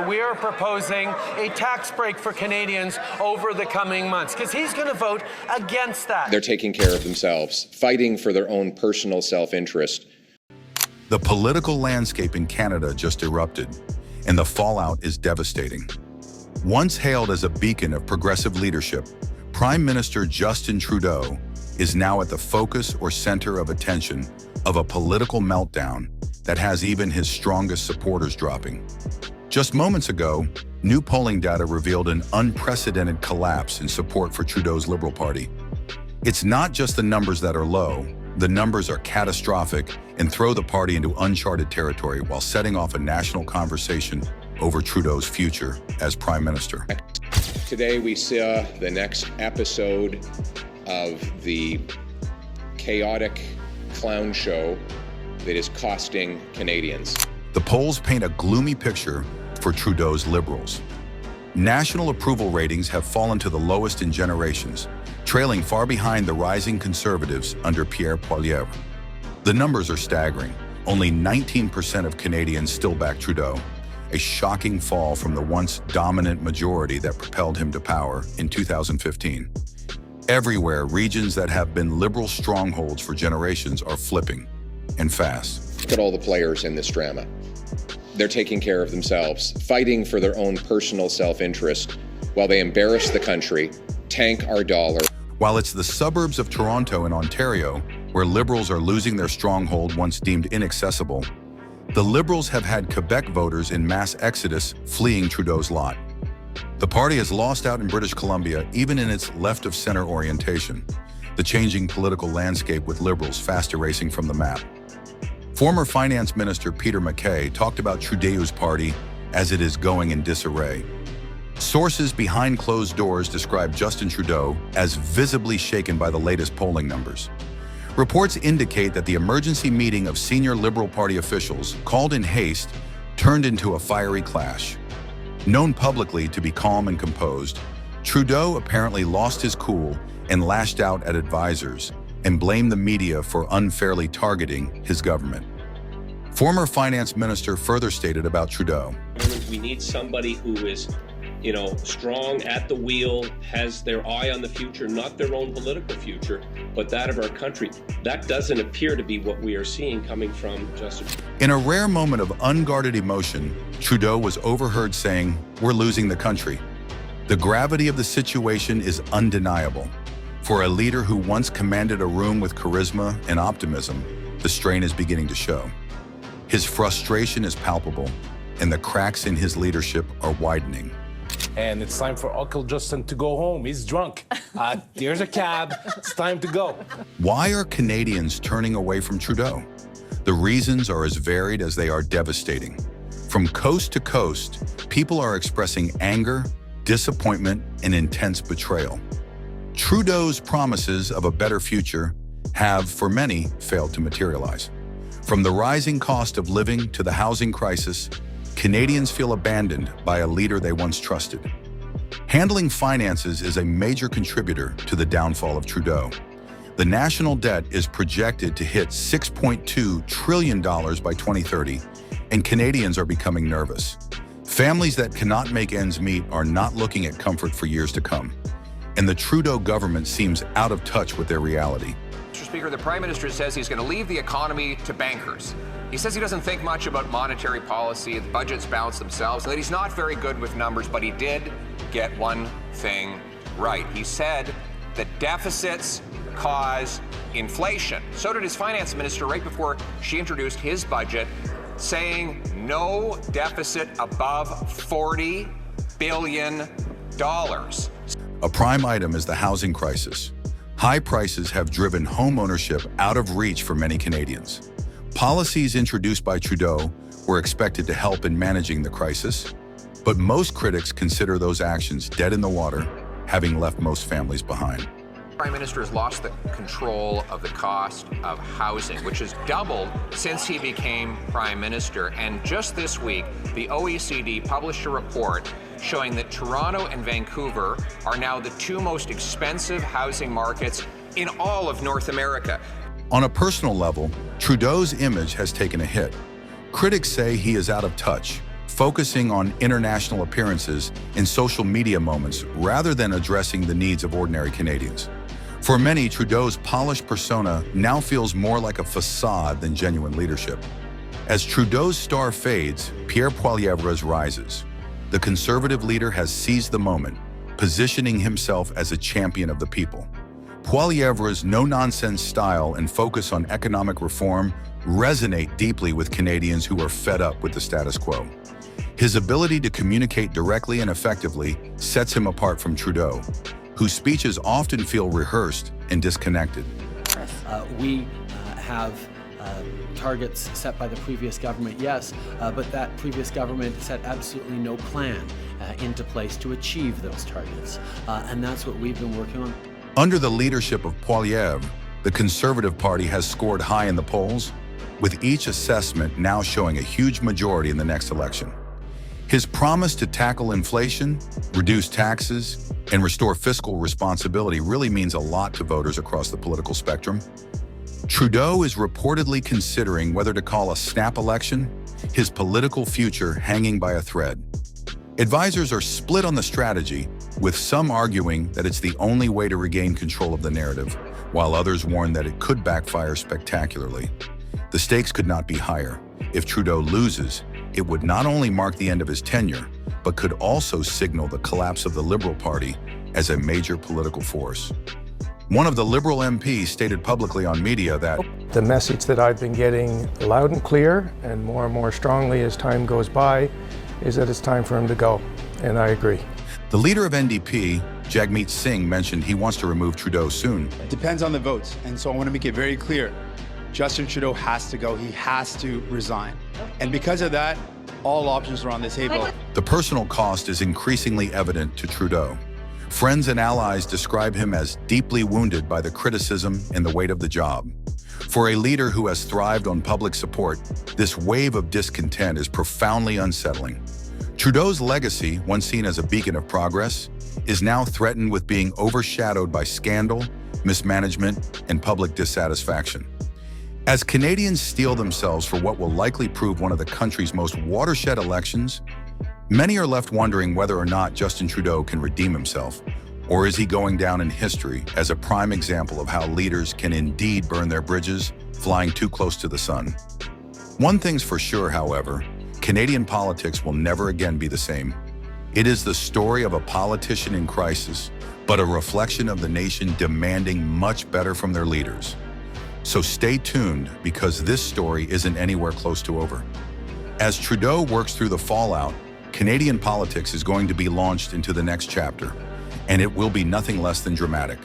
we are proposing a tax break for Canadians over the coming months, because he's going to vote against that. They're taking care of themselves, fighting for their own personal self-interest. The political landscape in Canada just erupted, and the fallout is devastating. Once hailed as a beacon of progressive leadership, Prime Minister Justin Trudeau is now at the focus or center of attention of a political meltdown that has even his strongest supporters dropping. Just moments ago, new polling data revealed an unprecedented collapse in support for Trudeau's Liberal Party. It's not just the numbers that are low, the numbers are catastrophic and throw the party into uncharted territory while setting off a national conversation over Trudeau's future as Prime Minister. Today we saw the next episode of the chaotic clown show that is costing Canadians. The polls paint a gloomy picture for Trudeau's Liberals. National approval ratings have fallen to the lowest in generations, trailing far behind the rising Conservatives under Pierre Poilievre. The numbers are staggering. Only 19% of Canadians still back Trudeau, a shocking fall from the once dominant majority that propelled him to power in 2015. Everywhere, regions that have been Liberal strongholds for generations are flipping, and fast. Look at all the players in this drama. They're taking care of themselves, fighting for their own personal self-interest while they embarrass the country, tank our dollar. While it's the suburbs of Toronto and Ontario where Liberals are losing their stronghold once deemed inaccessible, the Liberals have had Quebec voters in mass exodus fleeing Trudeau's lot. The party has lost out in British Columbia even in its left-of-center orientation, the changing political landscape with Liberals fast erasing from the map. Former Finance Minister Peter MacKay talked about Trudeau's party as it is going in disarray. Sources behind closed doors describe Justin Trudeau as visibly shaken by the latest polling numbers. Reports indicate that the emergency meeting of senior Liberal Party officials, called in haste, turned into a fiery clash. Known publicly to be calm and composed, Trudeau apparently lost his cool and lashed out at advisors and blamed the media for unfairly targeting his government. Former Finance Minister further stated about Trudeau. We need somebody who is strong at the wheel, has their eye on the future, not their own political future, but that of our country. That doesn't appear to be what we are seeing coming from Justin. In a rare moment of unguarded emotion, Trudeau was overheard saying, "We're losing the country." The gravity of the situation is undeniable. For a leader who once commanded a room with charisma and optimism, the strain is beginning to show. His frustration is palpable, and the cracks in his leadership are widening. And it's time for Uncle Justin to go home. He's drunk. Here's a cab. It's time to go. Why are Canadians turning away from Trudeau? The reasons are as varied as they are devastating. From coast to coast, people are expressing anger, disappointment, and intense betrayal. Trudeau's promises of a better future have, for many, failed to materialize. From the rising cost of living to the housing crisis, Canadians feel abandoned by a leader they once trusted. Handling finances is a major contributor to the downfall of Trudeau. The national debt is projected to hit $6.2 trillion by 2030, and Canadians are becoming nervous. Families that cannot make ends meet are not looking at comfort for years to come, and the Trudeau government seems out of touch with their reality. Mr. Speaker, the Prime Minister says he's going to leave the economy to bankers. He says he doesn't think much about monetary policy, the budgets balance themselves, and that he's not very good with numbers, but he did get one thing right. He said that deficits cause inflation. So did his finance minister right before she introduced his budget, saying no deficit above $40 billion. A prime item is the housing crisis. High prices have driven home ownership out of reach for many Canadians. Policies introduced by Trudeau were expected to help in managing the crisis, but most critics consider those actions dead in the water, having left most families behind. The Prime Minister has lost the control of the cost of housing, which has doubled since he became Prime Minister. And just this week, the OECD published a report showing that Toronto and Vancouver are now the two most expensive housing markets in all of North America. On a personal level, Trudeau's image has taken a hit. Critics say he is out of touch, focusing on international appearances and social media moments rather than addressing the needs of ordinary Canadians. For many, Trudeau's polished persona now feels more like a facade than genuine leadership. As Trudeau's star fades, Pierre Poilievre's rises. The Conservative leader has seized the moment, positioning himself as a champion of the people. Poilievre's no-nonsense style and focus on economic reform resonate deeply with Canadians who are fed up with the status quo. His ability to communicate directly and effectively sets him apart from Trudeau, whose speeches often feel rehearsed and disconnected. We have targets set by the previous government, yes, but that previous government set absolutely no plan into place to achieve those targets. And that's what we've been working on. Under the leadership of Poilievre, the Conservative Party has scored high in the polls, with each assessment now showing a huge majority in the next election. His promise to tackle inflation, reduce taxes, and restore fiscal responsibility really means a lot to voters across the political spectrum. Trudeau is reportedly considering whether to call a snap election, his political future hanging by a thread. Advisors are split on the strategy, with some arguing that it's the only way to regain control of the narrative, while others warn that it could backfire spectacularly. The stakes could not be higher. If Trudeau loses, it would not only mark the end of his tenure, but could also signal the collapse of the Liberal Party as a major political force. One of the Liberal MPs stated publicly on media that the message that I've been getting loud and clear and more strongly as time goes by is that it's time for him to go, and I agree. The leader of NDP, Jagmeet Singh, mentioned he wants to remove Trudeau soon. It depends on the votes, and so I want to make it very clear. Justin Trudeau has to go. He has to resign. And because of that, all options are on the table. The personal cost is increasingly evident to Trudeau. Friends and allies describe him as deeply wounded by the criticism and the weight of the job. For a leader who has thrived on public support, this wave of discontent is profoundly unsettling. Trudeau's legacy, once seen as a beacon of progress, is now threatened with being overshadowed by scandal, mismanagement, and public dissatisfaction. As Canadians steel themselves for what will likely prove one of the country's most watershed elections, many are left wondering whether or not Justin Trudeau can redeem himself, or is he going down in history as a prime example of how leaders can indeed burn their bridges, flying too close to the sun. One thing's for sure, however, Canadian politics will never again be the same. It is the story of a politician in crisis, but a reflection of the nation demanding much better from their leaders. So stay tuned, because this story isn't anywhere close to over. As Trudeau works through the fallout, Canadian politics is going to be launched into the next chapter, and it will be nothing less than dramatic.